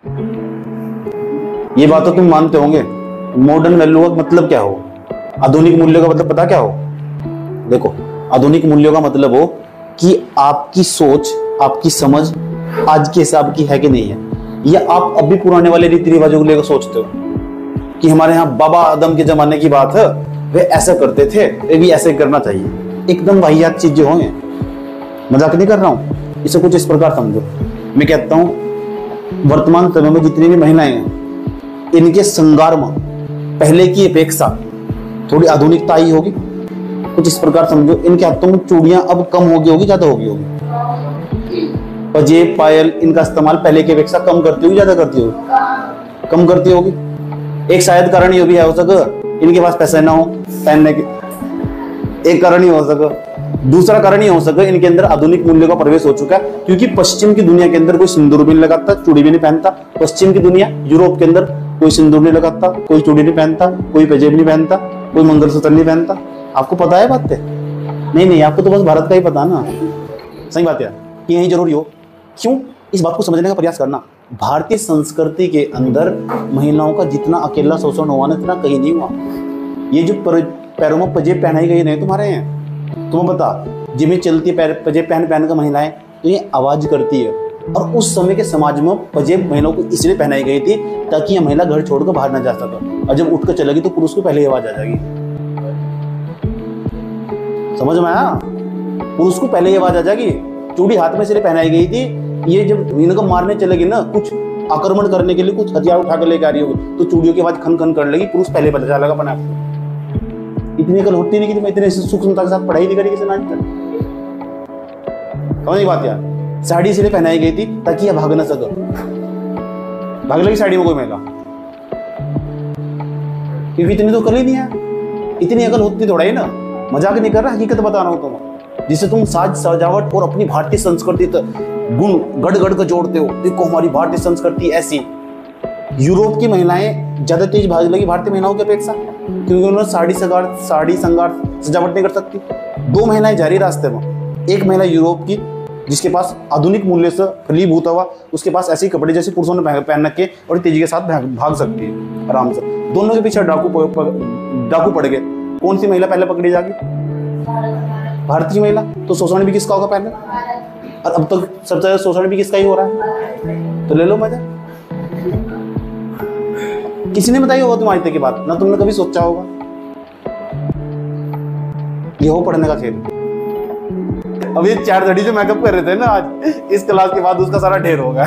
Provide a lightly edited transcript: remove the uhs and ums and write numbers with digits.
ये बात तो तुम मानते होंगे। मॉडर्न वैल्यू का मतलब क्या हो, आधुनिक मूल्यों का मतलब पता क्या हो? देखो, आधुनिक मूल्यों का मतलब हो कि आपकी सोच, आपकी समझ आज के हिसाब की है कि नहीं है, या आप अभी पुराने वाले रीति रिवाजों को लेकर सोचते हो कि हमारे यहाँ बाबा आदम के जमाने की बात है, वे ऐसा करते थे, वे भी ऐसे करना चाहिए। एकदम वाहियात चीजें हो, मजाक नहीं कर रहा हूं। इसे कुछ इस प्रकार समझो। मैं कहता हूं वर्तमान समय में जितनी भी महिलाएं हैं, इनके श्रृंगार में पहले की अपेक्षा थोड़ी आधुनिकता आई होगी। कुछ इस प्रकार समझो, इनके हाथों में चूड़ियां अब कम हो गई होगी, ज्यादा हो गई होगी। पजेब पायल इनका इस्तेमाल पहले की अपेक्षा कम करती होगी, ज्यादा करती होगी? कम करती होगी। एक शायद कारण ये भी है हो सके इनके पास पैसे ना हो पहनने के, एक कारण ही हो सके। दूसरा कारण ये हो सके इनके अंदर आधुनिक मूल्य का प्रवेश हो चुका है, क्योंकि पश्चिम की दुनिया के अंदर कोई सिंदूर भी नहीं लगाता, चूड़ी भी नहीं पहनता। पश्चिम की दुनिया, यूरोप के अंदर कोई सिंदूर नहीं लगाता, कोई चूड़ी नहीं पहनता, कोई पजेब नहीं पहनता, कोई मंगलसूत्र नहीं पहनता। आपको पता है बात है? नहीं, आपको तो बस भारत का ही पता ना। सही बात है कि यही जरूरी हो। क्यों? इस बात को समझने का प्रयास करना। भारतीय संस्कृति के अंदर महिलाओं का जितना अकेला शोषण हुआ ना, इतना कहीं नहीं हुआ। ये जो पैरों में पजेब पहनाई गई नहीं तुम्हारे यहाँ, तुम्हें पता जिम में चलती है पजेब पहन कर महिलाएं, तो ये आवाज करती है। और उस समय के समाज में पजेब महिलाओं को इसलिए पहनाई गई थी ताकि यह महिला घर छोड़कर बाहर न जा सके, और जब उठकर चलेगी तो पुरुष को पहले आवाज आ जाएगी। समझ में आया? पुरुष को पहले आवाज आ जाएगी। चूड़ी हाथ में इसलिए पहनाई गई थी, ये जब इनको मारने चलेगी ना, कुछ आक्रमण करने के लिए कुछ हथियार उठाकर लेकर आ रही होगी, तो चूड़ियों की आवाज खन खन करने लगी, पुरुष पहले पता चलेगा अपने आप। इतनी अकल होती नहीं कि मैं इतने सूक्ष्मता के साथ पढ़ाई नहीं करी किसी ने आज तक। समझ बात यार? साड़ी इसलिए पहनाई गई थी ताकि यह भाग ना सके। भाग लगी साड़ी में कोई महिला, क्योंकि इतनी तो अकल ही नहीं है। इतनी अकल होती थोड़ा ही ना, मजाक नहीं कर रहा, हकीकत बता रहा हूं तुम्हें। जिससे तुम साज सजावट और अपनी भारतीय संस्कृति गुण गढ़ गढ़ कर जोड़ते हो। देखो हमारी भारतीय संस्कृति ऐसी। यूरोप की महिलाएं ज्यादा तेज भाग लगी भारतीय महिलाओं की अपेक्षा, क्योंकि उन्होंने साड़ी संगार सजावट नहीं कर सकती। दो महिलाएं जा रही रास्ते में, एक महिला यूरोप की जिसके पास आधुनिक मूल्य से फलीभूत हुआ, उसके पास ऐसे कपड़े जैसे पुरुषों ने पहन रखे और तेजी के साथ भाग सकती है आराम से। दोनों के पीछे डाकू पड़ गए। कौन सी महिला पहले पकड़ी जाएगी? भारतीय महिला। तो शोषण भी किसका होगा पहले? और अब तक सबसे ज्यादा शोषण भी किसका ही हो रहा है? तो ले लो मजा। किसी ने बताई होगा तुम्हारी तक की बात ना, तुमने कभी सोचा होगा। ये हो पढ़ने का खेल। अब ये 4 घड़ी जो मेकअप कर रहे थे ना आज, इस क्लास के बाद उसका सारा ढेर होगा।